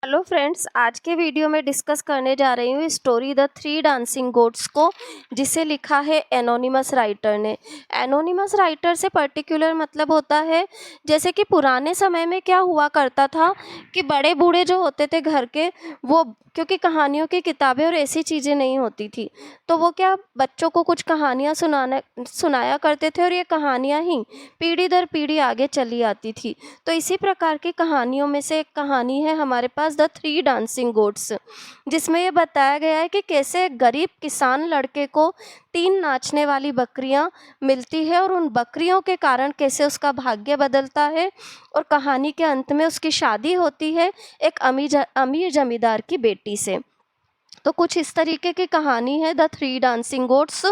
Hello friends, आज के video में डिस्कस करने जा रही हूँ story the three dancing goats को, जिसे लिखा है एनोनिमस राइटर ने। एनोनिमस राइटर से पर्टिकुलर मतलब होता है, जैसे कि पुराने समय में क्या हुआ करता था कि बड़े बूढ़े जो होते थे घर के, वो क्योंकि कहानियों की किताबें और ऐसी चीज़ें नहीं होती थी, तो वो क्या बच्चों को कुछ कहानियाँ सुनाया करते थे और ये कहानियाँ ही पीढ़ी दर पीढ़ी आगे चली आती थी। तो इसी प्रकार की कहानियों में से एक कहानी है हमारे पास द थ्री डांसिंग गोट्स, जिसमें ये बताया गया है कि कैसे एक गरीब किसान लड़के को तीन नाचने वाली बकरियां मिलती है और उन बकरियों के कारण कैसे उसका भाग्य बदलता है और कहानी के अंत में उसकी शादी होती है एक अमीर जमींदार की बेटी से। तो कुछ इस तरीके की कहानी है the three dancing goats.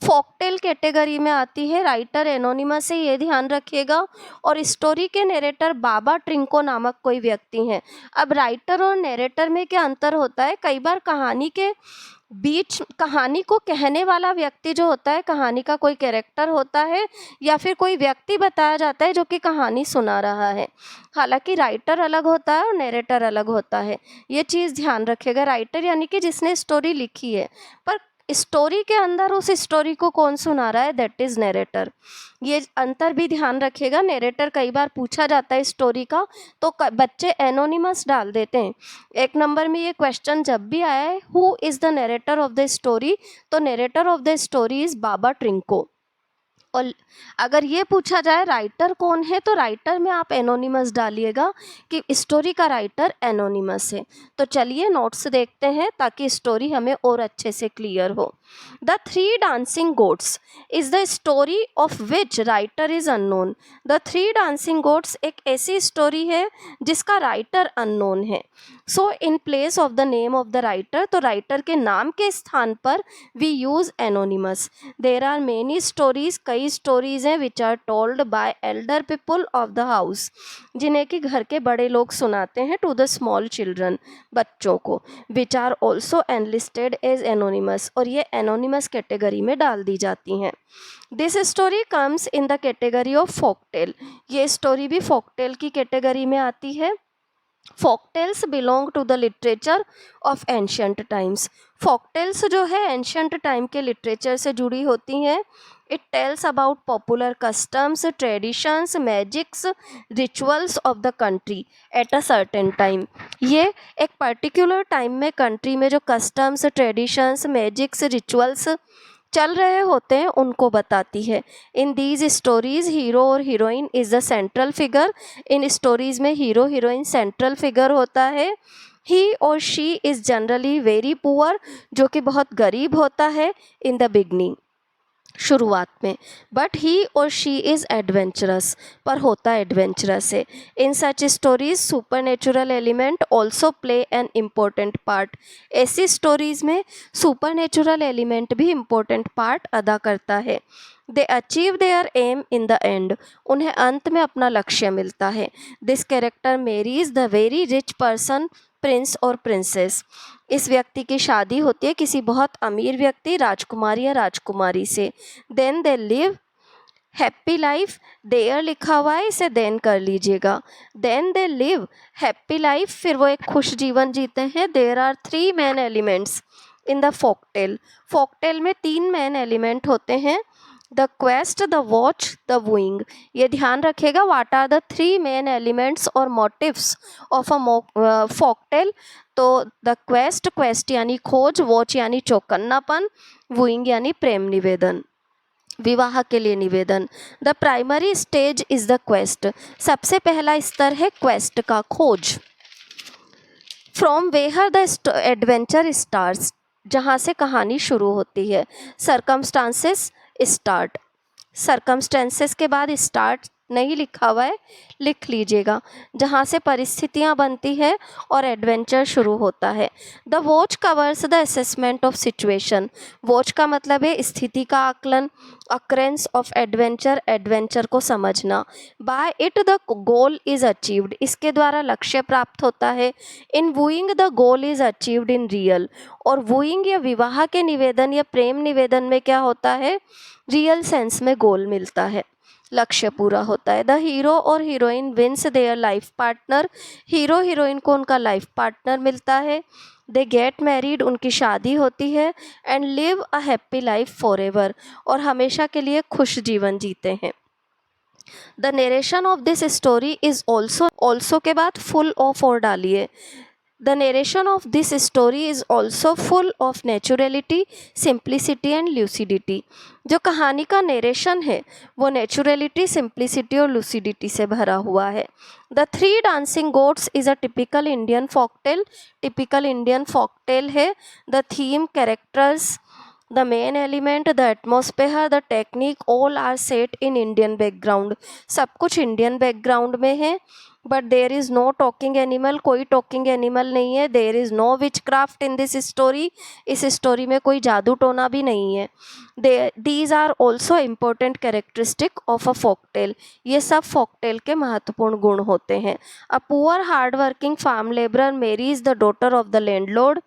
Folktale category में आती है। राइटर एनोनिमस है, ये ध्यान रखिएगा। और स्टोरी के नरेटर बाबा ट्रिंको नामक कोई व्यक्ति हैं। अब राइटर और नरेटर में क्या अंतर होता है, कई बार कहानी के बीच कहानी को कहने वाला व्यक्ति जो होता है, कहानी का कोई कैरेक्टर होता है या फिर कोई व्यक्ति बताया जाता है जो कि कहानी सुना रहा है। हालांकि राइटर अलग होता है और नरेटर अलग होता है, ये चीज़ ध्यान रखिएगा। राइटर यानी कि जिसने स्टोरी लिखी है, पर स्टोरी के अंदर उस स्टोरी को कौन सुना रहा है, दैट इज़ नरेटर। ये अंतर भी ध्यान रखिएगा। नरेटर कई बार पूछा जाता है स्टोरी का, तो बच्चे एनोनिमस डाल देते हैं। एक नंबर में ये क्वेश्चन जब भी आया है, who is the narrator of the story, तो narrator of the story is Baba Trinko. और अगर ये पूछा जाए राइटर कौन है, तो राइटर में आप एनोनिमस डालिएगा कि स्टोरी का राइटर एनोनिमस है। तो चलिए नोट्स देखते हैं ताकि स्टोरी हमें और अच्छे से क्लियर हो। The three dancing goats is the story of which writer is unknown. The three dancing goats एक ऐसी स्टोरी है जिसका राइटर अननोन है। So in place of the name of the writer, तो राइटर के नाम के स्थान पर we use anonymous. There are many stories, कई स्टोरीज हैं which are told by elder people of the house, जिन्हें कि घर के बड़े लोग सुनाते हैं टू द स्मॉल चिल्ड्रन, बच्चों को, which are also enlisted as anonymous, और ये एनोनिमस कैटेगरी में डाल दी जाती हैं। This story comes in the category of folktale, ये स्टोरी भी फोकटेल की कैटेगरी में आती है। Folktales belong to the literature of ancient times. Folktales जो है एंशंट टाइम के लिटरेचर से जुड़ी होती हैं। It tells about popular customs, traditions, magics, rituals of the country at a certain time. ये एक पर्टिकुलर टाइम में कंट्री में जो कस्टम्स, ट्रेडिशंस, मैजिक्स, रिचुअल्स चल रहे होते हैं उनको बताती है। इन दीज स्टोरीज हीरो और heroine is the central figure. In stories में हीरो हीरोइन सेंट्रल फिगर होता है। ही और she is generally very poor, जो कि बहुत गरीब होता है इन द बिगनिंग, शुरुआत में। बट ही और शी इज़ एडवेंचरस, पर होता एडवेंचरस है। In such stories supernatural element also play an important part. ऐसी स्टोरीज में सुपर नेचुरल एलिमेंट भी इम्पोर्टेंट पार्ट अदा करता है। They achieve their aim in the end, उन्हें अंत में अपना लक्ष्य मिलता है। This character marries the very rich person, prince और प्रिंसेस। इस व्यक्ति की शादी होती है किसी बहुत अमीर व्यक्ति, राजकुमारी या राजकुमारी से। Then they live happy life, there लिखा हुआ है, इसे देन कर लीजिएगा। Then they live happy life, फिर वो एक खुश जीवन जीते हैं। There are three main elements in the folktale. Folktale में तीन मेन एलिमेंट होते हैं, the quest, the watch, the wooing. ये ध्यान रखेगा, what are the three main elements और मोटिव्स ऑफ अ फोकटेल। तो द क्वेस्ट, क्वेस्ट यानी खोज, वॉच यानी चौकन्नापन, वूइंग यानी प्रेम निवेदन, विवाह के लिए निवेदन। The primary stage is the quest, सबसे पहला स्तर है क्वेस्ट का, खोज। From where the adventure starts, जहाँ से कहानी शुरू होती है। सर्कमस्टांसेस स्टार्ट, सर्कमस्टेंसेस के बाद स्टार्ट नहीं लिखा हुआ है, लिख लीजिएगा, जहाँ से परिस्थितियाँ बनती है और एडवेंचर शुरू होता है। The watch covers the assessment of situation, watch का मतलब है स्थिति का आकलन, अक्रेंस ऑफ एडवेंचर, एडवेंचर को समझना। By it the goal is achieved, इसके द्वारा लक्ष्य प्राप्त होता है। In wooing the goal is achieved in real, और वूइंग या विवाह के निवेदन या प्रेम निवेदन में क्या होता है, रियल सेंस में गोल मिलता है। लक्ष्य पूरा होता है। द हीरो और heroine wins their life partner, hero heroine को उनका लाइफ पार्टनर मिलता है। दे गेट मैरिड, उनकी शादी होती है। And live a happy life forever, और हमेशा के लिए खुश जीवन जीते हैं। The narration of this story is also के बाद फुल ऑफ और डालिए। The narration of this story is also full of naturality, simplicity and lucidity. जो कहानी का नरेशन है वो नेचुरलिटी, सिंप्लिसिटी और लूसिडिटी से भरा हुआ है। The three dancing goats is a typical Indian folktale, typical Indian folktale है। The theme, characters, the main element, the atmosphere, the technique, all are set in Indian background। सब कुछ Indian background में है। But there is no talking animal, कोई talking animal नहीं है। There is no witchcraft in this story, इस story में कोई जादू टोना भी नहीं है। These are also important characteristic of a folktale, ये सब फोकटेल के महत्वपूर्ण गुण होते हैं। A poor hard working farm labourer marries the daughter of the landlord,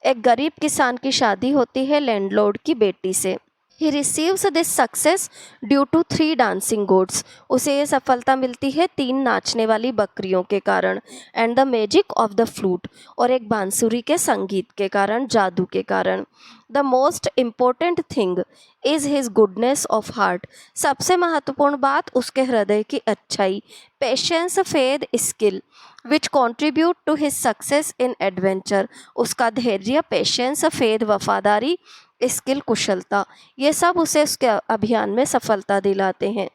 एक गरीब किसान की शादी होती है लैंडलॉर्ड की बेटी से। He receives this success due to three dancing goats, उसे ये सफलता मिलती है तीन नाचने वाली बकरियों के कारण। And the magic of the flute, और एक बांसुरी के संगीत के कारण, जादू के कारण। The most important thing is his goodness of heart, सबसे महत्वपूर्ण बात उसके हृदय की अच्छाई। Patience, faith, skill which contribute to his success in adventure, उसका धैर्य, पेशेंस, फेथ वफादारी, स्किल कुशलता, ये सब उसे उसके अभियान में सफलता दिलाते हैं।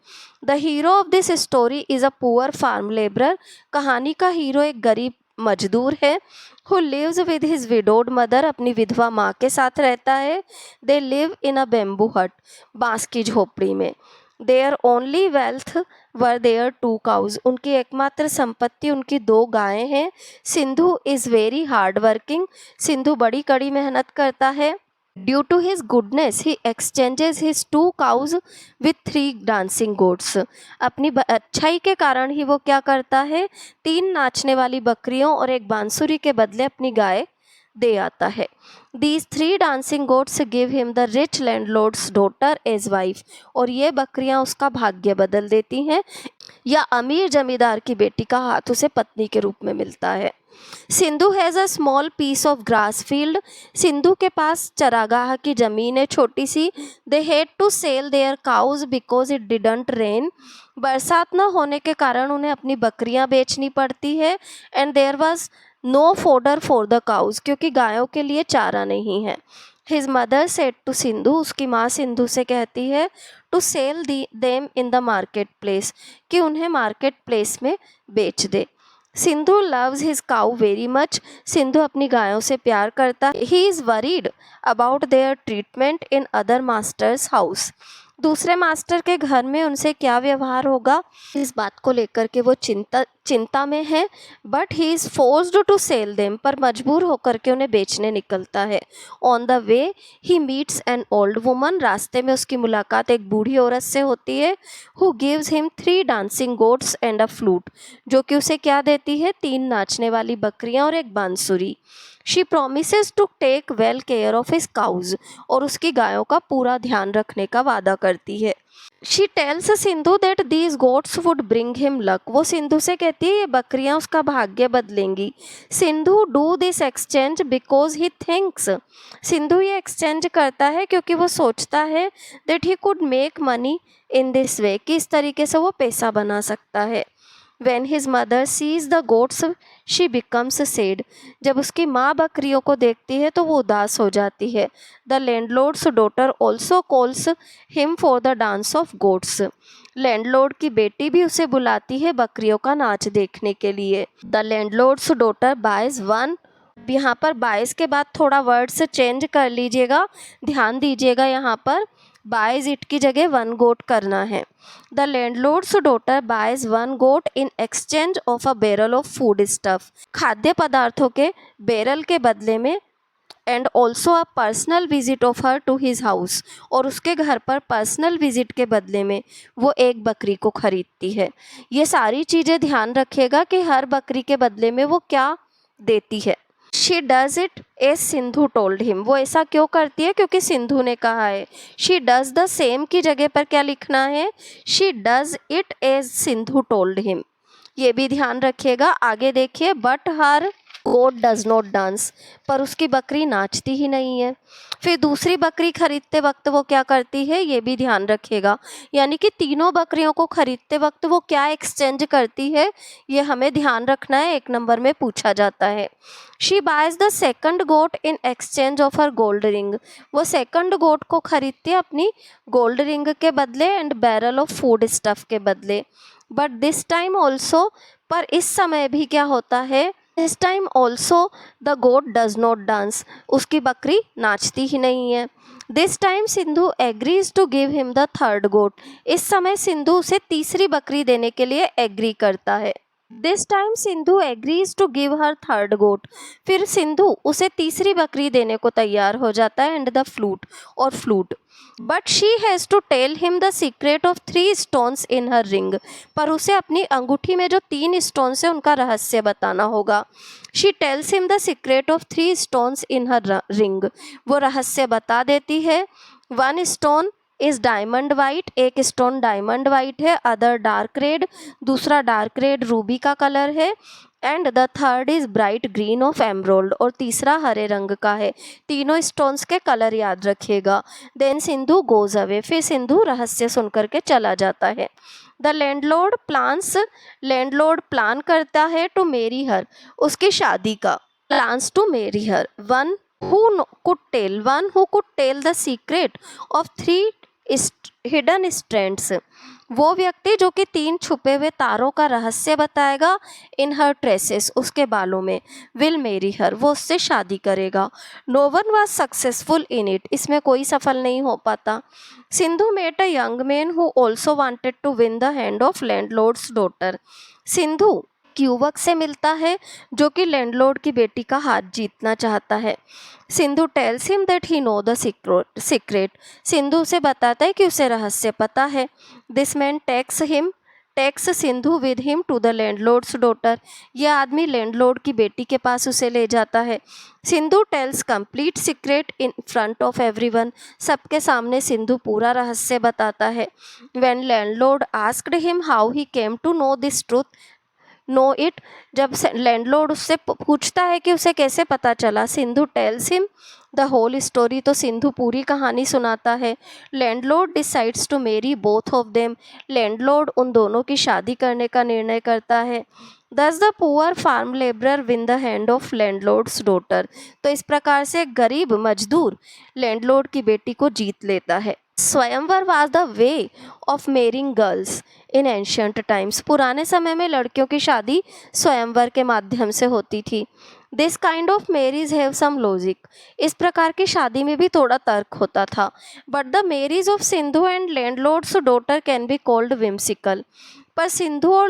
The hero of this story is a poor farm labourer, कहानी का हीरो एक गरीब मजदूर है। Who lives with his widowed mother, अपनी विधवा माँ के साथ रहता है। They live in a bamboo हट, बांस की झोपड़ी में। Their only wealth were their two cows, उनकी एकमात्र संपत्ति उनकी दो गायें हैं। Sindhu is very hard working, Sindhu बड़ी कड़ी मेहनत करता है। Due to his goodness he exchanges his two cows with three dancing goats, अपनी अच्छाई के कारण ही वो क्या करता है, तीन नाचने वाली बकरियों और एक बांसुरी के बदले अपनी गाय दे आता है। These three dancing goats give him the rich landlord's daughter as wife, और ये बकरियां उसका भाग्य बदल देती हैं, या अमीर जमींदार की बेटी का हाथ उसे पत्नी के रूप में मिलता है। Sindhu has a small piece of grass field, Sindhu के पास चरागाह की ज़मीन है छोटी सी। They had to sell their cows because it didn't rain, बरसात न होने के कारण उन्हें अपनी बकरियां बेचनी पड़ती है। And there was no fodder for the cows, क्योंकि गायों के लिए चारा नहीं है। His mother said to Sindhu, उसकी माँ सिंधु से कहती है, to sell them in the market place, कि उन्हें मार्केट प्लेस में बेच दे। Sindhu loves his cow very much, Sindhu अपनी गायों से प्यार करता है। He is worried about their treatment in other masters house, दूसरे मास्टर के घर में उनसे क्या व्यवहार होगा, इस बात को लेकर के वो चिंता में है। But he is forced to sell them, पर मजबूर होकर के उन्हें बेचने निकलता है। On the way he meets an old woman, रास्ते में उसकी मुलाकात एक बूढ़ी औरत से होती है। Who gives him three dancing goats and a flute, जो कि उसे क्या देती है, तीन नाचने वाली बकरियां और एक बांसुरी। She promises to take well care of his cows, और उसकी गायों का पूरा ध्यान रखने का वादा करती है। She tells Sindhu that these goats would bring him luck, वो सिंधु से कहती है ये बकरियां उसका भाग्य बदलेंगी। Sindhu do this exchange because he thinks, Sindhu ये एक्सचेंज करता है क्योंकि वो सोचता है that he could make money in this way, कि इस तरीके से वो पैसा बना सकता है। When his mother sees the goats, she becomes sad, जब उसकी माँ बकरियों को देखती है तो वो उदास हो जाती है। The landlord's daughter also calls him for the dance of goats, landlord की बेटी भी उसे बुलाती है बकरियों का नाच देखने के लिए। The landlord's daughter buys one, यहाँ पर बाइस के बाद थोड़ा वर्ड्स चेंज कर लीजिएगा, ध्यान दीजिएगा, यहाँ पर बाइज इट की जगह वन गोट करना है। The landlord's daughter buys one goat in exchange of a barrel of food stuff, खाद्य पदार्थों के बैरल के बदले में। And also a personal visit of her to his house, और उसके घर पर पर्सनल विजिट के बदले में वो एक बकरी को खरीदती है। ये सारी चीज़ें ध्यान रखिएगा कि हर बकरी के बदले में वो क्या देती है। She does it as Sindhu told him, वो ऐसा क्यों करती है, क्योंकि सिंधु ने कहा है। शी डज द सेम की जगह पर क्या लिखना है, she does it as Sindhu told him, ये भी ध्यान रखिएगा। आगे देखिए, but her goat does not dance, पर उसकी बकरी नाचती ही नहीं है। फिर दूसरी बकरी खरीदते वक्त वो क्या करती है, ये भी ध्यान रखिएगा। यानी कि तीनों बकरियों को खरीदते वक्त वो क्या एक्सचेंज करती है, ये हमें ध्यान रखना है, 1 नंबर में पूछा जाता है। She buys the second goat in exchange of her gold ring, वो सेकंड गोट को खरीदती है अपनी गोल्ड रिंग के बदले and barrel of food stuff के बदले। बट दिस टाइम ऑल्सो, पर इस समय भी क्या होता है, this time also the goat does not dance, उसकी बकरी नाचती ही नहीं है। This time Sindhu agrees to give him the third goat, इस समय सिंधु उसे तीसरी बकरी देने के लिए एग्री करता है। This time Sindhu agrees to give her third goat, फिर सिंधु उसे तीसरी बकरी देने को तैयार हो जाता है एंड द फ्लूट, और flute. But she has to tell him the secret of 3 stones in her ring, पर उसे अपनी अंगूठी में जो 3 स्टोन्स है उनका रहस्य बताना होगा। She tells him the secret of 3 stones in her ring, वो रहस्य बता देती है। 1 स्टोन इज डायमंड वाइट, एक स्टोन डायमंड वाइट है, अदर डार्क रेड, दूसरा डार्क रेड रूबी का कलर है, and the third is bright green of emerald, और तीसरा हरे रंग का है। तीनों स्टोन्स के कलर याद रखिएगा। देन सिंधु गोज अवे, फिर सिंधु रहस्य सुनकर के चला जाता है। द लैंडलॉर्ड प्लान करता है टू मेरी हर, उसकी शादी का, plans to marry her. One who could tell the secret of 3 hidden strands, वो व्यक्ति जो कि 3 छुपे हुए तारों का रहस्य बताएगा, इन हर ट्रेसेस, उसके बालों में, विल मेरी हर, वो उससे शादी करेगा। No one was successful in it, इसमें कोई सफल नहीं हो पाता। Sindhu met a young man who also wanted to win the hand of landlord's daughter, Sindhu युवक से मिलता है जो कि लैंडलॉर्ड की बेटी का हाथ जीतना चाहता है। Sindhu tells him that he know the secret, Sindhu उसे बताता है कि उसे रहस्य पता है। This man takes Sindhu with him to the landlord's daughter, यह आदमी लैंडलॉर्ड की बेटी के पास उसे ले जाता है। Sindhu tells complete secret in front of everyone, सबके सामने सिंधु पूरा रहस्य बताता है। When landlord asked him how he came to know this truth, know it, जब लैंडलॉर्ड उससे पूछता है कि उसे कैसे पता चला, Sindhu tells him the whole story, तो सिंधु पूरी कहानी सुनाता है। Landlord decides to marry both of them, landlord उन दोनों की शादी करने का निर्णय करता है। Thus the poor farm labourer win the hand of landlord's daughter, तो इस प्रकार से गरीब मजदूर लैंडलॉर्ड की बेटी को जीत लेता है। स्वयंवर was the way of marrying girls in ancient times, पुराने समय में लड़कियों की शादी स्वयंवर के माध्यम से होती थी। This kind of marriage have some logic, इस प्रकार की शादी में भी थोड़ा तर्क होता था। But the marriage of Sindhu and landlords daughter can be called whimsical, पर सिंधु और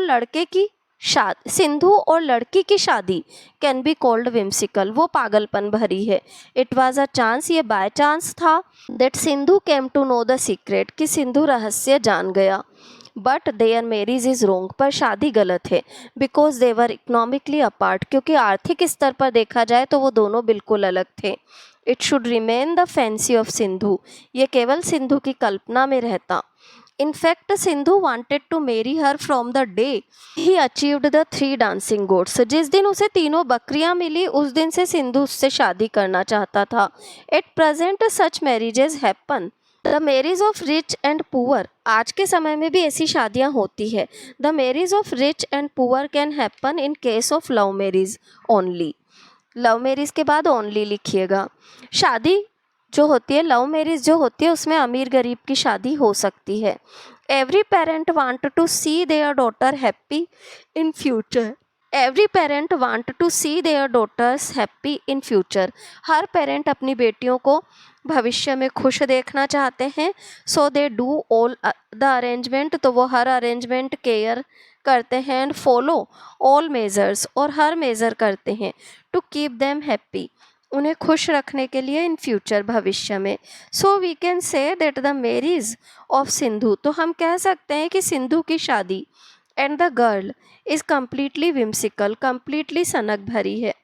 लड़की की शादी कैन बी कॉल्ड विम्सिकल, वो पागलपन भरी है। इट वॉज अ चांस, ये बाय चांस था, that Sindhu came to know the secret, कि सिंधु रहस्य जान गया। But their marriage is wrong, पर शादी गलत है। Because they were economically apart, क्योंकि आर्थिक स्तर पर देखा जाए तो वो दोनों बिल्कुल अलग थे। It should remain the fancy of Sindhu, ये केवल सिंधु की कल्पना में रहता। In fact, Sindhu wanted to marry her from the day he achieved the 3 dancing goats. जिस दिन उसे तीनों बकरियां मिली उस दिन से सिंधु उससे शादी करना चाहता था। At present such marriages happen. The marriage of rich and poor, आज के समय में भी ऐसी शादियां होती है। The marriage of rich and poor can happen in case of love marriage only. Love marriage के बाद ओनली लिखिएगा। शादी जो होती है, लव मैरिज जो होती है, उसमें अमीर गरीब की शादी हो सकती है। Every parent want to see their daughter happy in future, every parent want to see their daughters happy in future, हर पेरेंट अपनी बेटियों को भविष्य में खुश देखना चाहते हैं। So they do all the arrangement, तो वो हर अरेंजमेंट केयर करते हैं, एंड फॉलो ऑल मेजर्स, और हर मेजर करते हैं, टू कीप देम हैप्पी, उन्हें खुश रखने के लिए, इन फ्यूचर भविष्य में। So we can say that the marriage of Sindhu, तो हम कह सकते हैं कि सिंधु की शादी and the girl is completely whimsical, completely सनक भरी है।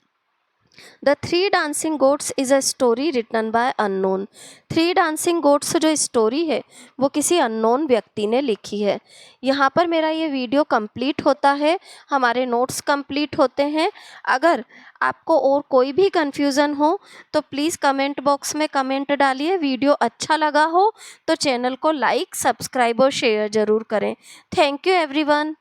The three dancing goats is a story written by unknown. Three dancing goats जो स्टोरी है वो किसी अननोन व्यक्ति ने लिखी है। यहाँ पर मेरा ये वीडियो कंप्लीट होता है, हमारे नोट्स कंप्लीट होते हैं। अगर आपको और कोई भी कन्फ्यूज़न हो तो प्लीज़ कमेंट बॉक्स में कमेंट डालिए। वीडियो अच्छा लगा हो तो चैनल को लाइक, सब्सक्राइब और शेयर ज़रूर करें। Thank you everyone.